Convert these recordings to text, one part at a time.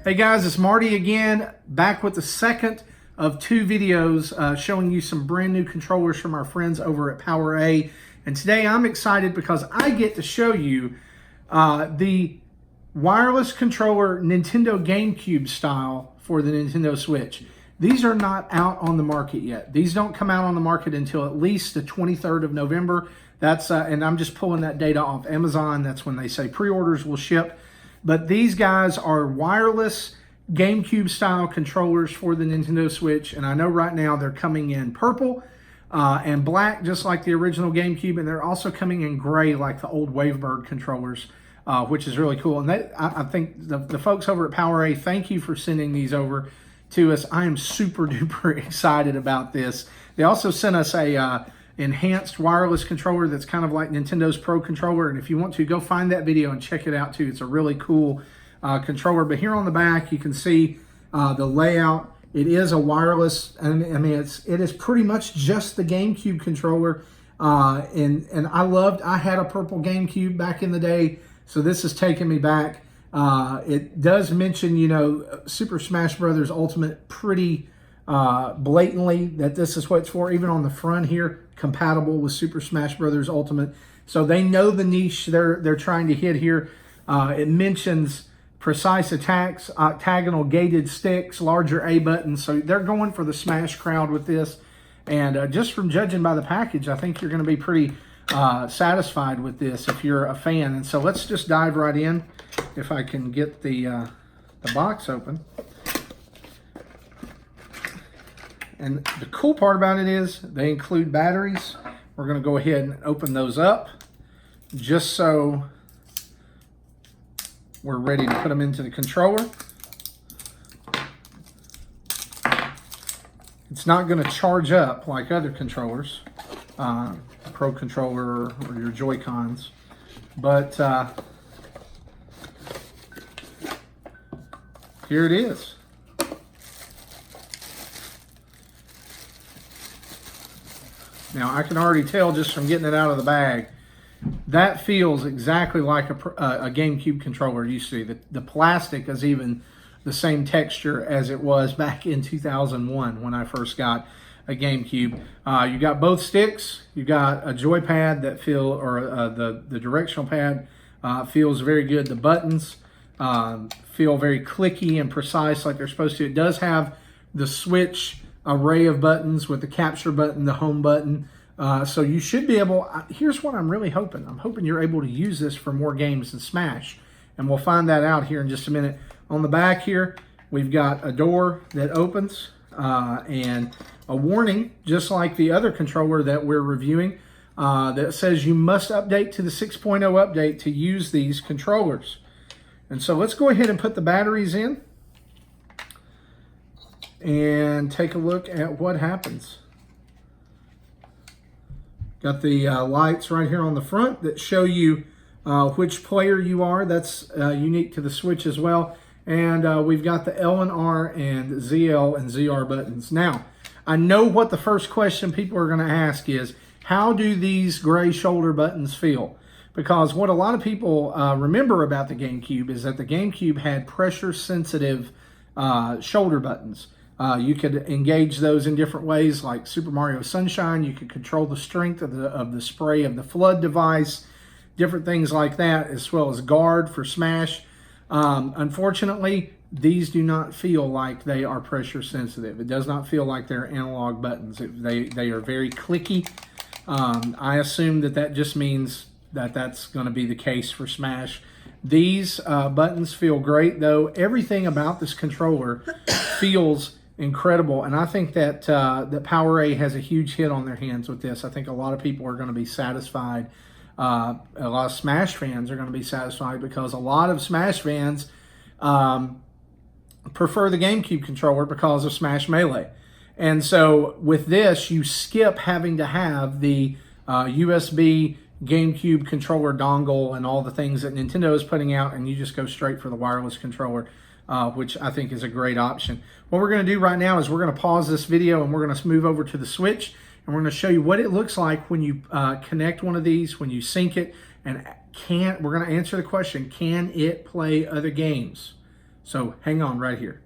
Hey guys, it's Marty again, back with the second of two videos showing you some brand new controllers from our friends over at PowerA. And today I'm excited because I get to show you the wireless controller Nintendo Gamecube style for the Nintendo Switch. These are not out on the market yet. These don't come out on the market until at least the 23rd of November. That's and I'm just pulling that data off Amazon. That's when they say pre-orders will ship. But these guys are wireless GameCube style controllers for the Nintendo Switch. And I know right now they're coming in purple and black, just like the original GameCube. And they're also coming in gray, like the old Wavebird controllers, which is really cool. And I think the folks over at PowerA, thank you for sending these over to us. I am super duper excited about this. They also sent us a enhanced wireless controller that's kind of like Nintendo's Pro controller, and if you want to, go find that video and check it out too. It's a really cool controller. But here on the back you can see the layout. It is a wireless, and I mean it is pretty much just the GameCube controller, and I had a purple GameCube back in the day, so this is taking me back. It does mention, you know, Super Smash Bros. Ultimate pretty blatantly, that this is what it's for. Even on the front here, compatible with Super Smash Bros. Ultimate. So they know the niche they're trying to hit here. It mentions precise attacks, octagonal gated sticks, larger A buttons. So they're going for the Smash crowd with this. And just from judging by the package, I think you're going to be pretty satisfied with this if you're a fan. And so let's just dive right in. If I can get the box open. And the cool part about it is they include batteries. We're going to go ahead and open those up just so we're ready to put them into the controller. It's not going to charge up like other controllers, Pro controller or your Joy-Cons, but here it is. Now, I can already tell just from getting it out of the bag, that feels exactly like a GameCube controller used to. The plastic is even the same texture as it was back in 2001 when I first got a GameCube. You got both sticks. You got a joypad that the directional pad feels very good. The buttons feel very clicky and precise like they're supposed to. It does have the Switch array of buttons with the capture button, the home button. So you should be able, here's what I'm really hoping. I'm hoping you're able to use this for more games than Smash. And we'll find that out here in just a minute. On the back here, we've got a door that opens and a warning, just like the other controller that we're reviewing, that says you must update to the 6.0 update to use these controllers. And so let's go ahead and put the batteries in and take a look at what happens. Got the lights right here on the front that show you which player you are. That's unique to the Switch as well. And we've got the L and R and ZL and ZR buttons. Now, I know what the first question people are going to ask is, how do these gray shoulder buttons feel? Because what a lot of people remember about the GameCube is that the GameCube had pressure-sensitive shoulder buttons. You could engage those in different ways, like Super Mario Sunshine. You could control the strength of the spray of the flood device, different things like that, as well as guard for Smash. Unfortunately, these do not feel like they are pressure sensitive. It does not feel like they're analog buttons. They are very clicky. I assume that just means that that's going to be the case for Smash. These buttons feel great, though. Everything about this controller feels incredible, and I think that that PowerA has a huge hit on their hands with this. I think a lot of people are going to be satisfied. A lot of Smash fans are going to be satisfied because a lot of Smash fans prefer the GameCube controller because of Smash Melee. And so with this, you skip having to have the USB GameCube controller dongle and all the things that Nintendo is putting out, and you just go straight for the wireless controller, which I think is a great option. What we're going to do right now is we're going to pause this video and we're going to move over to the Switch, and we're going to show you what it looks like when you connect one of these, when you sync it, and we're going to answer the question, can it play other games? So hang on right here.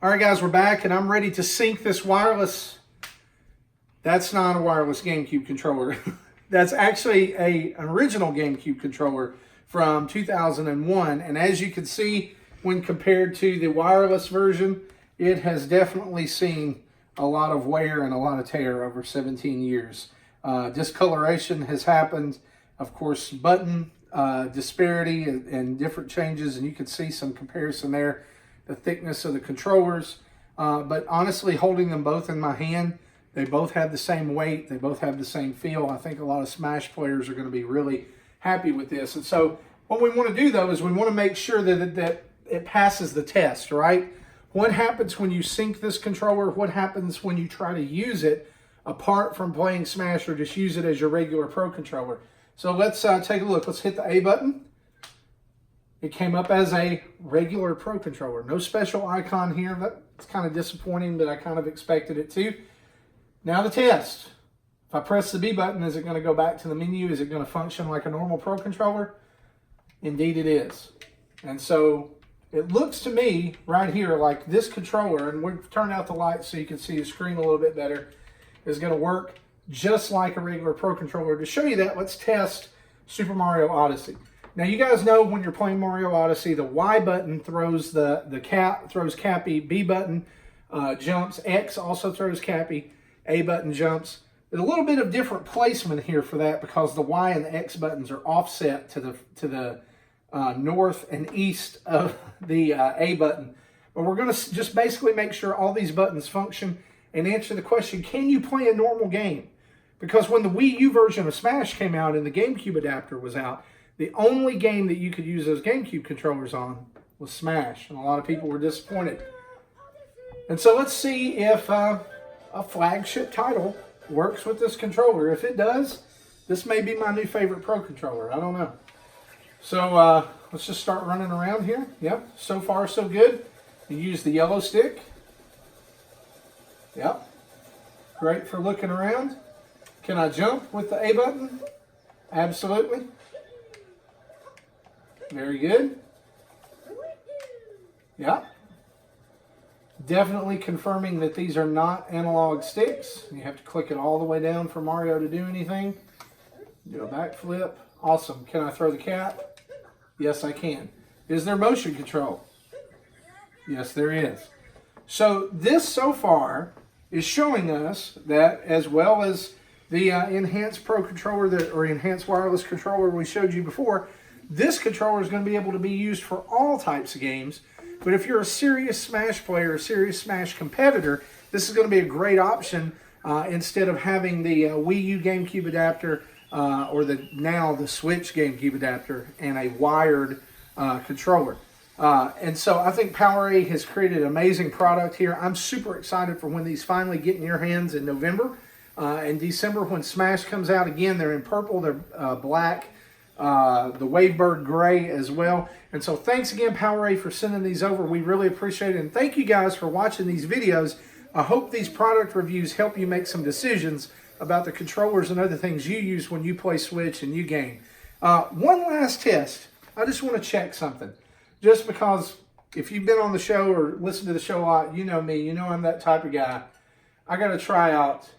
All right, guys, we're back, and I'm ready to sync this wireless. That's not a wireless GameCube controller. That's actually an original GameCube controller from 2001. And as you can see, when compared to the wireless version, it has definitely seen a lot of wear and a lot of tear over 17 years. Discoloration has happened. Of course, button disparity and different changes, and you can see some comparison there. The thickness of the controllers. But honestly, holding them both in my hand, they both have the same weight. They both have the same feel. I think a lot of Smash players are going to be really happy with this. And so what we want to do, though, is we want to make sure that it passes the test, right? What happens when you sync this controller? What happens when you try to use it apart from playing Smash or just use it as your regular Pro controller? So let's take a look. Let's hit the A button. It came up as a regular Pro controller. No special icon here. That's kind of disappointing, but I kind of expected it to. Now the test. If I press the B button, is it going to go back to the menu? Is it going to function like a normal Pro controller? Indeed it is. And so it looks to me right here like this controller, and we've turned out the lights so you can see the screen a little bit better, is going to work just like a regular Pro controller. To show you that, let's test Super Mario Odyssey. Now you guys know when you're playing Mario Odyssey, the Y button throws throws Cappy, B button jumps, X also throws Cappy, A button jumps. There's a little bit of different placement here for that because the Y and the X buttons are offset to the north and east of the A button. But we're going to just basically make sure all these buttons function and answer the question, can you play a normal game? Because when the Wii U version of Smash came out and the Gamecube adapter was out, the only game that you could use those GameCube controllers on was Smash, and a lot of people were disappointed. And so let's see if a flagship title works with this controller. If it does, this may be my new favorite Pro controller. I don't know. So let's just start running around here. Yep, so far so good. You use the yellow stick. Yep, great for looking around. Can I jump with the A button? Absolutely. Very good. Yeah. Definitely confirming that these are not analog sticks. You have to click it all the way down for Mario to do anything. Do a backflip. Awesome. Can I throw the cat? Yes, I can. Is there motion control? Yes, there is. So this so far is showing us that, as well as the enhanced Pro controller or enhanced wireless controller we showed you before, this controller is going to be able to be used for all types of games. But if you're a serious Smash player, a serious Smash competitor, this is going to be a great option instead of having the Wii U GameCube adapter or now the Switch GameCube adapter and a wired controller. And so I think PowerA has created an amazing product here. I'm super excited for when these finally get in your hands in November. In December when Smash comes out again, they're in purple, they're black, the Wavebird gray as well. And so thanks again, PowerA, for sending these over. We really appreciate it. And thank you guys for watching these videos. I hope these product reviews help you make some decisions about the controllers and other things you use when you play Switch and you game. One last test. I just want to check something. Just because if you've been on the show or listened to the show a lot, you know me. You know I'm that type of guy. I got to try out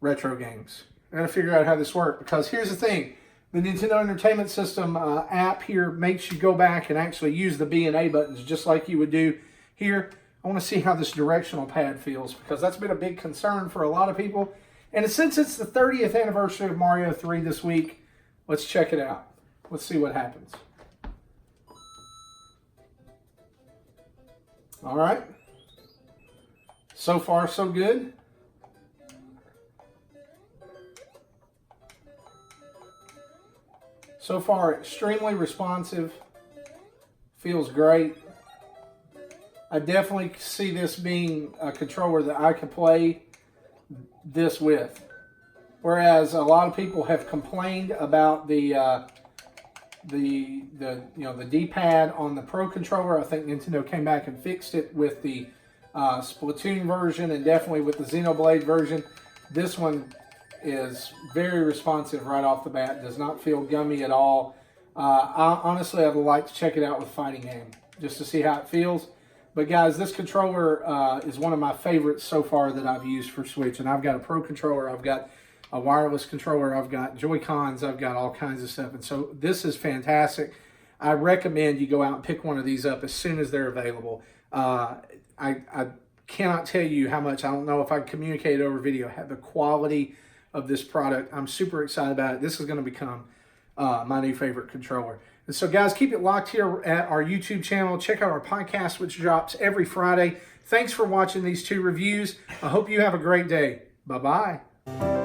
retro games. I got to figure out how this works. Because here's the thing. The Nintendo Entertainment System app here makes you go back and actually use the B and A buttons just like you would do here. I want to see how this directional pad feels because that's been a big concern for a lot of people. And since it's the 30th anniversary of Mario 3 this week, let's check it out. Let's see what happens. All right. So far, so good. So far, extremely responsive. Feels great. I definitely see this being a controller that I could play this with. Whereas a lot of people have complained about the D-pad on the Pro controller. I think Nintendo came back and fixed it with the Splatoon version and definitely with the Xenoblade version. This one is very responsive right off the bat. Does not feel gummy at all. Honestly, I'd like to check it out with fighting game. just to see how it feels. But guys, this controller is one of my favorites so far that I've used for Switch. And I've got a Pro controller, I've got a wireless controller, I've got Joy-Cons, I've got all kinds of stuff. And so this is fantastic. I recommend you go out and pick one of these up as soon as they're available. I cannot tell you how much, I don't know if I communicated over video, the quality of this product. I'm super excited about it. This is going to become my new favorite controller. And so guys, keep it locked here at our YouTube channel. Check out our podcast, which drops every Friday. Thanks for watching these two reviews. I hope you have a great day. Bye-bye.